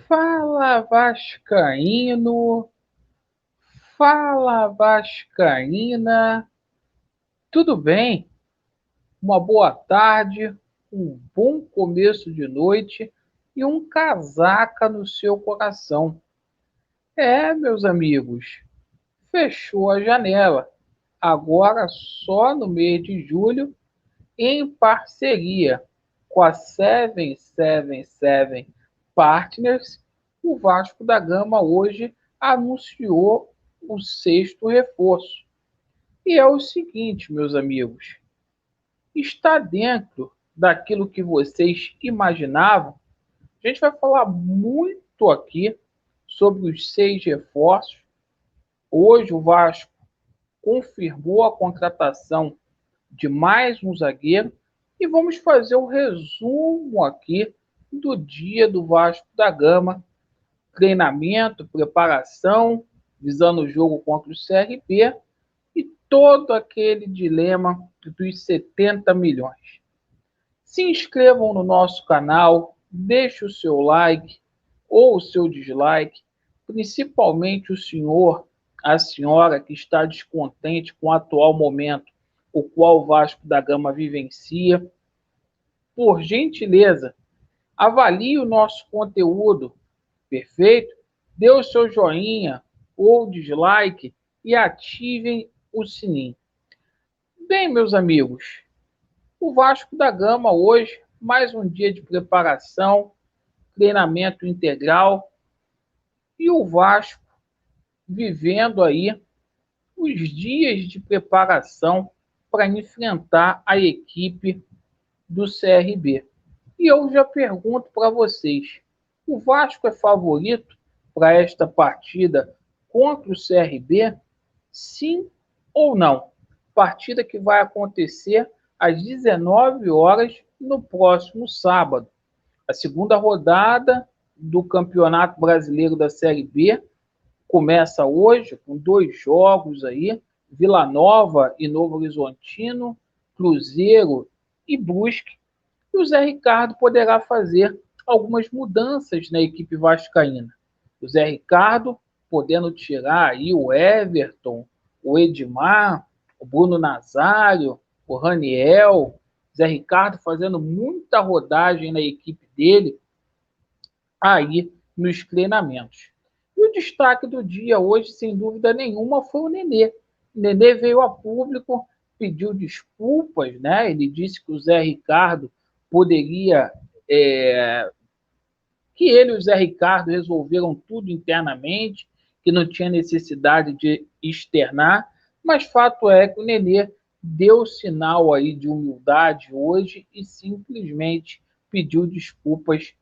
Fala Vascaíno, fala Vascaína, tudo bem? Uma boa tarde, um bom começo de noite e um casaca no seu coração. Meus amigos, fechou a janela. Agora só no mês de julho, em parceria com a 777 Partners, o Vasco da Gama hoje anunciou o sexto reforço. E é o seguinte, meus amigos, está dentro daquilo que vocês imaginavam. A gente vai falar muito aqui sobre os 6 reforços. Hoje o Vasco confirmou a contratação de mais um zagueiro e vamos fazer o resumo aqui do dia do Vasco da Gama, treinamento, preparação, visando o jogo contra o CRB e todo aquele dilema dos 70 milhões. Se inscrevam no nosso canal, deixe o seu like ou o seu dislike, principalmente o senhor, a senhora que está descontente com o atual momento, o qual o Vasco da Gama vivencia. Por gentileza, avalie o nosso conteúdo, perfeito? Dê o seu joinha ou dislike e ativem o sininho. Bem, meus amigos, o Vasco da Gama hoje, mais um dia de preparação, treinamento integral e o Vasco vivendo aí os dias de preparação para enfrentar a equipe do CRB. E eu já pergunto para vocês, o Vasco é favorito para esta partida contra o CRB? Sim ou não? Partida que vai acontecer às 19 horas no próximo sábado. A segunda rodada do Campeonato Brasileiro da Série B começa hoje com 2 jogos aí, Vila Nova e Novo Horizontino, Cruzeiro e Brusque. E o Zé Ricardo poderá fazer algumas mudanças na equipe vascaína. O Zé Ricardo podendo tirar aí o Everton, o Edmar, o Bruno Nazário, o Raniel, Zé Ricardo fazendo muita rodagem na equipe dele aí nos treinamentos. E o destaque do dia hoje, sem dúvida nenhuma, foi o Nenê. O Nenê veio a público, pediu desculpas, né? Ele disse que o Zé Ricardo poderia, que ele e o Zé Ricardo resolveram tudo internamente, que não tinha necessidade de externar, mas fato é que o Nenê deu sinal aí de humildade hoje e simplesmente pediu desculpas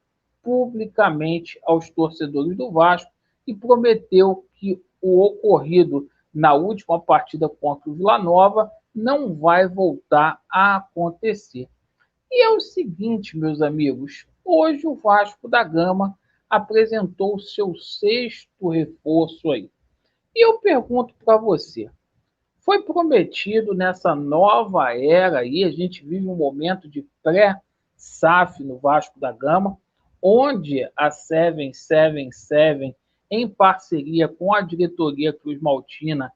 publicamente aos torcedores do Vasco e prometeu que o ocorrido na última partida contra o Vila Nova não vai voltar a acontecer. E é o seguinte, meus amigos, hoje o Vasco da Gama apresentou o seu sexto reforço aí. E eu pergunto para você, foi prometido nessa nova era aí, a gente vive um momento de pré-SAF no Vasco da Gama, onde a 777, em parceria com a diretoria Cruz Maltina,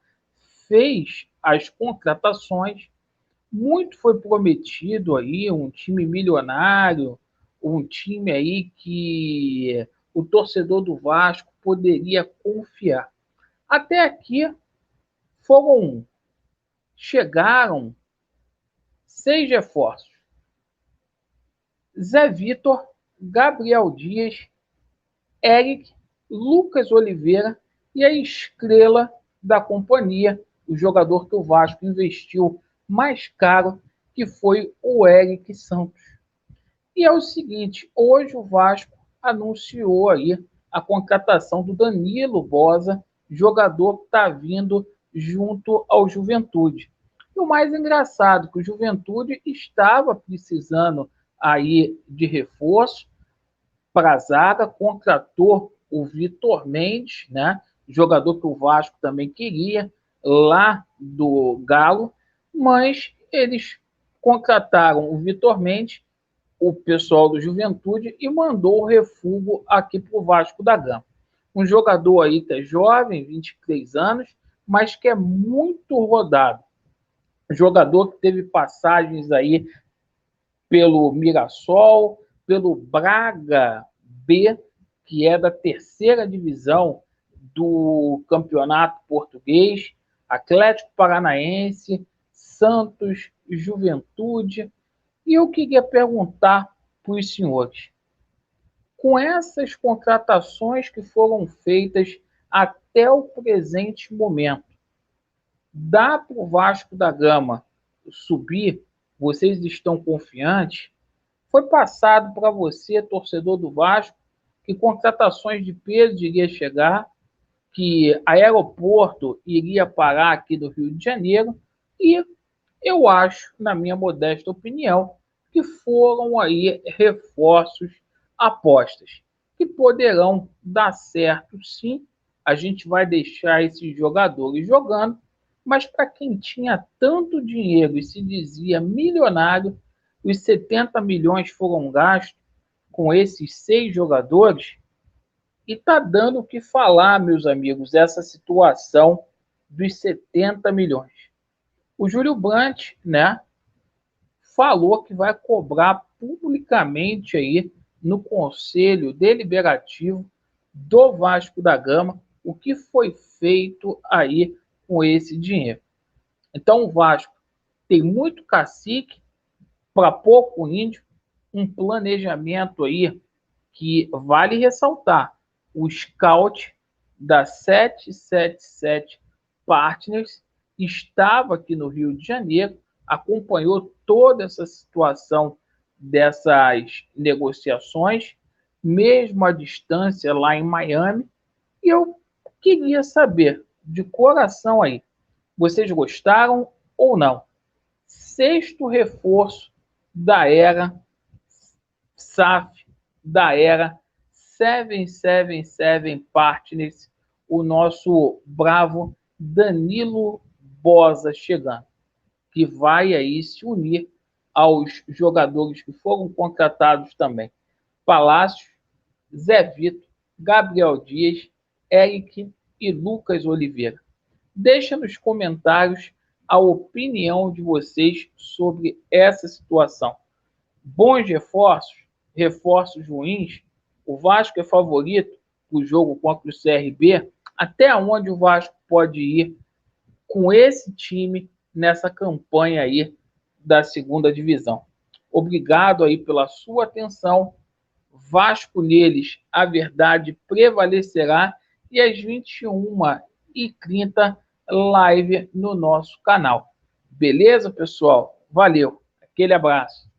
fez as contratações. Muito foi prometido aí, um time milionário, um time aí que o torcedor do Vasco poderia confiar. Até aqui chegaram 6 reforços. Zé Vitor, Gabriel Dias, Eric, Lucas Oliveira e a estrela da companhia, o jogador que o Vasco investiu mais caro, que foi o Eric Santos. E é o seguinte, hoje o Vasco anunciou aí a contratação do Danilo Boza, jogador que está vindo junto ao Juventude. E o mais engraçado, que o Juventude estava precisando aí de reforço para a zaga, contratou o Vitor Mendes, né? Jogador que o Vasco também queria, lá do Galo, mas eles contrataram o Vitor Mendes o pessoal do Juventude e mandou o refúgio aqui para o Vasco da Gama. Um jogador aí que é jovem, 23 anos, mas que é muito rodado. Um jogador que teve passagens aí pelo Mirassol, pelo Braga B, que é da terceira divisão do Campeonato Português, Atlético Paranaense, Santos, Juventude. E eu queria perguntar para os senhores, com essas contratações que foram feitas até o presente momento, dá para o Vasco da Gama subir? Vocês estão confiantes? Foi passado para você, torcedor do Vasco, que contratações de peso iria chegar, que aeroporto iria parar aqui do Rio de Janeiro, e eu acho, na minha modesta opinião, que foram aí reforços, apostas, que poderão dar certo sim. A gente vai deixar esses jogadores jogando, mas para quem tinha tanto dinheiro e se dizia milionário, os 70 milhões foram gastos com esses 6 jogadores e está dando o que falar, meus amigos, essa situação dos 70 milhões. O Júlio Brandt, né, falou que vai cobrar publicamente aí no Conselho Deliberativo do Vasco da Gama o que foi feito aí com esse dinheiro. Então o Vasco tem muito cacique para pouco índio, um planejamento aí que vale ressaltar. O scout da 777 Partners estava aqui no Rio de Janeiro, acompanhou toda essa situação dessas negociações, mesmo à distância lá em Miami, e eu queria saber, de coração aí, vocês gostaram ou não? Sexto reforço da era SAF, da era 777 Partners, o nosso bravo Danilo Bosa chegando, que vai aí se unir aos jogadores que foram contratados também. Palácio, Zé Vitor, Gabriel Dias, Eric e Lucas Oliveira. Deixa nos comentários a opinião de vocês sobre essa situação. Bons reforços, reforços ruins, o Vasco é favorito para o jogo contra o CRB, até onde o Vasco pode ir com esse time nessa campanha aí da segunda divisão. Obrigado aí pela sua atenção. Vasco neles, a verdade prevalecerá, e às 21h30 live no nosso canal. Beleza, pessoal? Valeu. Aquele abraço.